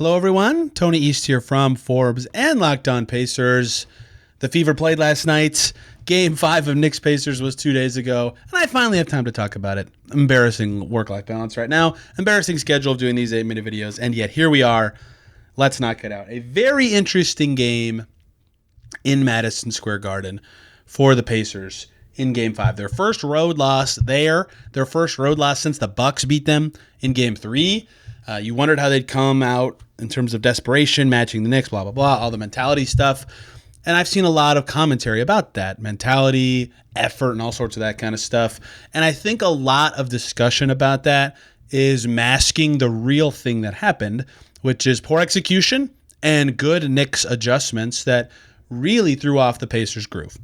Hello, everyone. Tony East here from Forbes and Locked On Pacers. The Fever played last night. Game 5 of Knicks Pacers was 2 days ago, and I finally have time to talk about it. Embarrassing work-life balance right now. Embarrassing schedule of doing these 8-minute videos, and yet here we are. Let's knock it out. A very interesting game in Madison Square Garden for the Pacers in Game 5. Their first road loss there. Their first road loss since the Bucks beat them in Game 3. You wondered how they'd come out in terms of desperation, matching the Knicks, blah, blah, blah, all the mentality stuff. And I've seen a lot of commentary about that, mentality, effort, and all sorts of that kind of stuff. And I think a lot of discussion about that is masking the real thing that happened, which is poor execution and good Knicks adjustments that really threw off the Pacers' groove.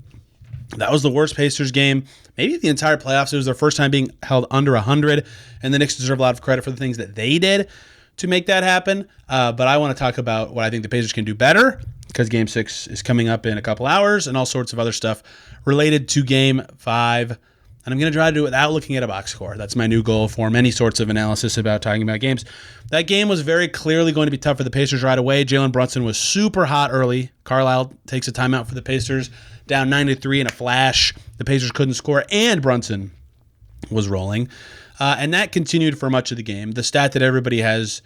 That was the worst Pacers game, maybe the entire playoffs. It was their first time being held under 100, and the Knicks deserve a lot of credit for the things that they did to make that happen. But I want to talk about what I think the Pacers can do better, because Game 6 is coming up in a couple hours, and all sorts of other stuff related to Game 5. And I'm going to try to do it without looking at a box score. That's my new goal for many sorts of analysis about talking about games. That game was very clearly going to be tough for the Pacers right away. Jalen Brunson was super hot early. Carlisle takes a timeout for the Pacers, down 9-3 in a flash. The Pacers couldn't score, and Brunson was rolling. And that continued for much of the game. The stat that everybody has,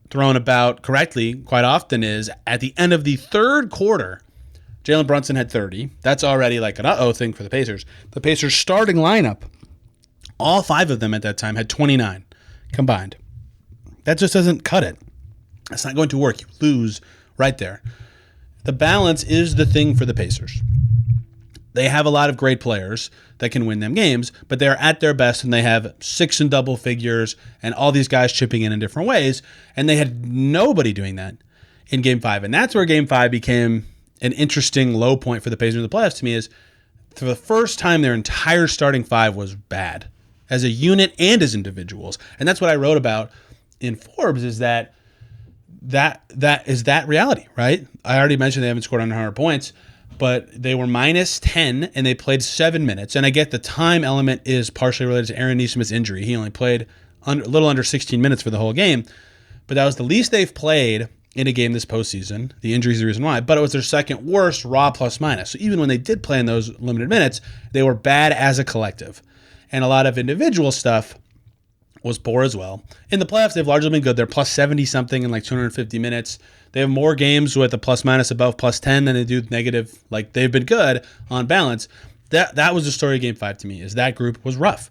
thrown about correctly quite often is at the end of the third quarter, Jalen Brunson had 30. That's already like an uh-oh thing for the Pacers. The Pacers' starting lineup, all 5 of them at that time, had 29 combined. That just doesn't cut it. That's not going to work. You lose right there. The balance is the thing for the Pacers. They have a lot of great players that can win them games, but they're at their best and they have 6 in double figures and all these guys chipping in different ways, and they had nobody doing that in Game 5. And that's where Game 5 became an interesting low point for the Pacers in the playoffs to me, is for the first time their entire starting 5 was bad as a unit and as individuals. And that's what I wrote about in Forbes, is that is that reality, right? I already mentioned they haven't scored under 100 points, but they were minus 10 and they played 7 minutes. And I get the time element is partially related to Aaron Nesmith's injury. He only played a little under 16 minutes for the whole game, but that was the least they've played in a game this postseason. The injury is the reason why, but it was their second worst raw plus minus. So even when they did play in those limited minutes, they were bad as a collective. And a lot of individual stuff was poor as well. In the playoffs, they've largely been good. They're plus 70 something in like 250 minutes. They have more games with a plus minus above plus 10 than they do negative. Like, they've been good on balance. That was the story of Game 5 to me, is that group was rough.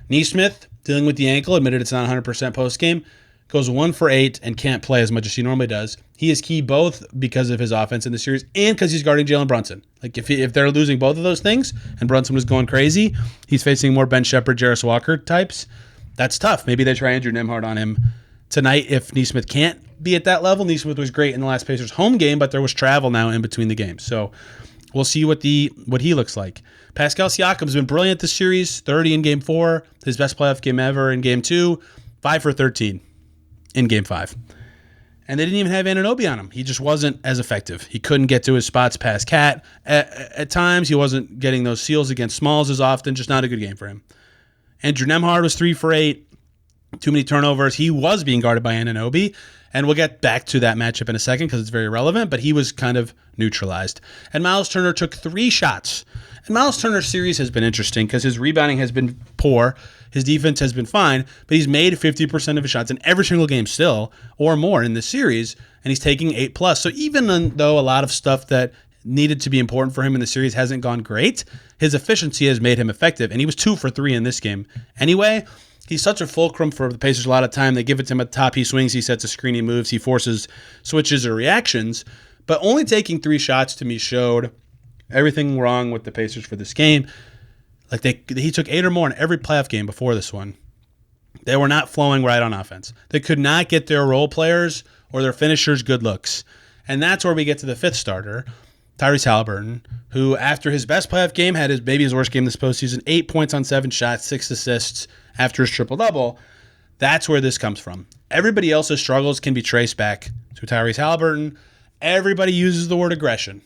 Nesmith, dealing with the ankle, admitted it's not 100% post-game, goes 1 for 8 and can't play as much as he normally does. He is key both because of his offense in the series and because he's guarding Jalen Brunson. Like, if they're losing both of those things and Brunson was going crazy, he's facing more Ben Shepherd, Jarris Walker types. That's tough. Maybe they try Andrew Nembhard on him tonight if Nesmith can't be at that level. Nesmith was great in the last Pacers home game, but there was travel now in between the games. So we'll see what he looks like. Pascal Siakam's been brilliant this series. 30 in Game 4, his best playoff game ever in Game 2, 5 for 13 in Game 5. And they didn't even have Anunoby on him. He just wasn't as effective. He couldn't get to his spots past Cat. At times, he wasn't getting those seals against Smalls as often. Just not a good game for him. Andrew Nembhard was 3 for 8. Too many turnovers. He was being guarded by Anunoby. And we'll get back to that matchup in a second because it's very relevant, but he was kind of neutralized. And Miles Turner took 3 shots. And Miles Turner's series has been interesting because his rebounding has been poor. His defense has been fine, but he's made 50% of his shots in every single game still, or more in this series, and he's taking 8+. So even though a lot of stuff that needed to be important for him in the series hasn't gone great, his efficiency has made him effective, and he was 2 for 3 in this game. Anyway, he's such a fulcrum for the Pacers a lot of time. They give it to him at the top. He swings, he sets a screen, he moves, he forces switches or reactions, but only taking 3 shots to me showed everything wrong with the Pacers for this game. Like, he took 8 or more in every playoff game before this one. They were not flowing right on offense. They could not get their role players or their finishers good looks. And that's where we get to the 5th starter, Tyrese Halliburton, who after his best playoff game had maybe his worst game this postseason, 8 points on 7 shots, 6 assists after his triple-double. That's where this comes from. Everybody else's struggles can be traced back to Tyrese Halliburton. Everybody uses the word aggression.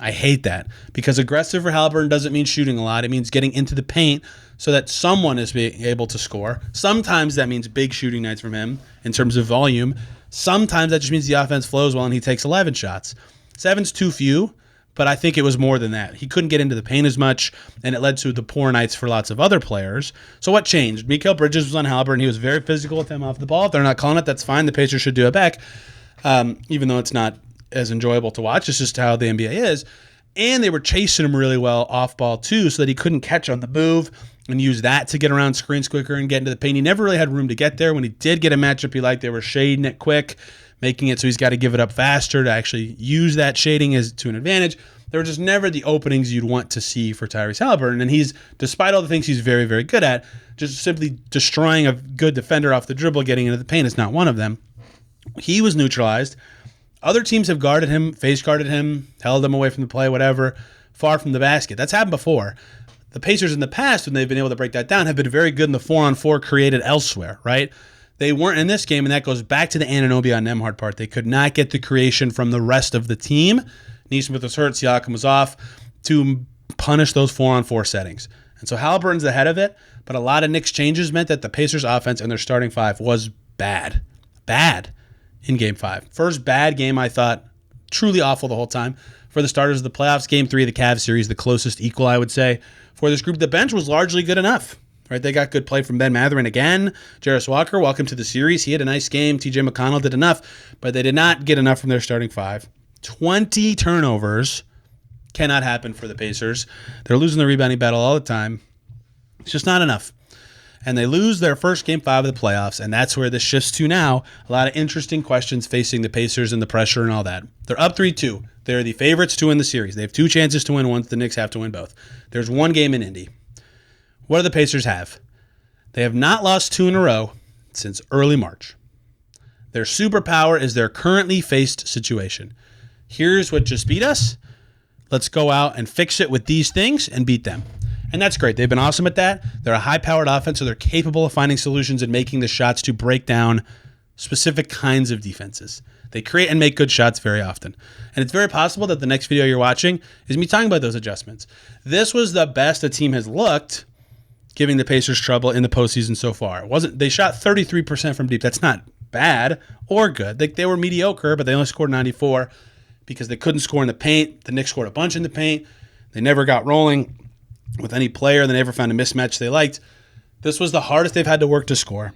I hate that, because aggressive for Halliburton doesn't mean shooting a lot. It means getting into the paint so that someone is being able to score. Sometimes that means big shooting nights from him in terms of volume, Sometimes that just means the offense flows well and he takes 11 shots. 7's too few, but I think it was more than that. He couldn't get into the paint as much, and it led to the poor nights for lots of other players. So what changed? Mikal Bridges was on Haliburton. He was very physical with him off the ball. If they're not calling it, that's fine. The Pacers should do it back, even though it's not as enjoyable to watch. It's just how the NBA is. And they were chasing him really well off ball too, so that he couldn't catch on the move and use that to get around screens quicker and get into the paint. He never really had room to get there. When he did get a matchup he liked, they were shading it quick, making it so he's got to give it up faster to actually use that shading as to an advantage. There were just never the openings you'd want to see for Tyrese Haliburton. And he's, despite all the things he's very, very good at, just simply destroying a good defender off the dribble, getting into the paint is not one of them. He was neutralized. Other teams have guarded him, face guarded him, held him away from the play, whatever, far from the basket. That's happened before. The Pacers in the past, when they've been able to break that down, have been very good in the 4-on-4 created elsewhere, right? They weren't in this game, and that goes back to the Anunoby on Nembhard part. They could not get the creation from the rest of the team. Neesmith was hurt, Siakam was off, to punish those 4-on-4 settings. And so Halliburton's ahead of it, but a lot of Knicks changes meant that the Pacers offense and their starting five was bad. Bad in Game 5. First bad game, I thought, truly awful the whole time. For the starters of the playoffs, Game 3 of the Cavs series, the closest equal, I would say. For this group, the bench was largely good enough. Right, they got good play from Ben Mathurin again. Jarris Walker, welcome to the series. He had a nice game. TJ McConnell did enough, but they did not get enough from their starting five. 20 turnovers cannot happen for the Pacers. They're losing the rebounding battle all the time. It's just not enough. And they lose their first Game 5 of the playoffs, and that's where this shifts to now. A lot of interesting questions facing the Pacers and the pressure and all that. They're up 3-2. They're the favorites to win the series. They have 2 chances to win once. The Knicks have to win both. There's one game in Indy. What do the Pacers have? They have not lost 2 in a row since early March. Their superpower is their currently faced situation. Here's what just beat us. Let's go out and fix it with these things and beat them. And that's great. They've been awesome at that. They're a high-powered offense, so they're capable of finding solutions and making the shots to break down specific kinds of defenses. They create and make good shots very often. And it's very possible that the next video you're watching is me talking about those adjustments. This was the best a team has looked giving the Pacers trouble in the postseason so far. They shot 33% from deep. That's not bad or good. They were mediocre, but they only scored 94 because they couldn't score in the paint. The Knicks scored a bunch in the paint. They never got rolling with any player. They never found a mismatch they liked. This was the hardest they've had to work to score.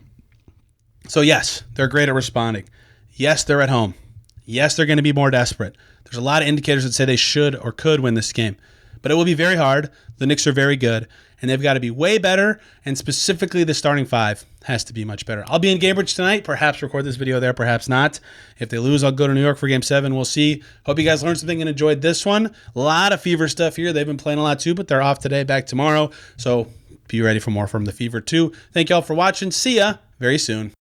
So yes, they're great at responding. Yes, they're at home. Yes, they're going to be more desperate. There's a lot of indicators that say they should or could win this game. But it will be very hard. The Knicks are very good, and they've got to be way better, and specifically the starting five has to be much better. I'll be in Cambridge tonight, perhaps record this video there, perhaps not. If they lose, I'll go to New York for Game 7. We'll see. Hope you guys learned something and enjoyed this one. A lot of Fever stuff here. They've been playing a lot too, but they're off today, back tomorrow. So be ready for more from the Fever too. Thank you all for watching. See ya very soon.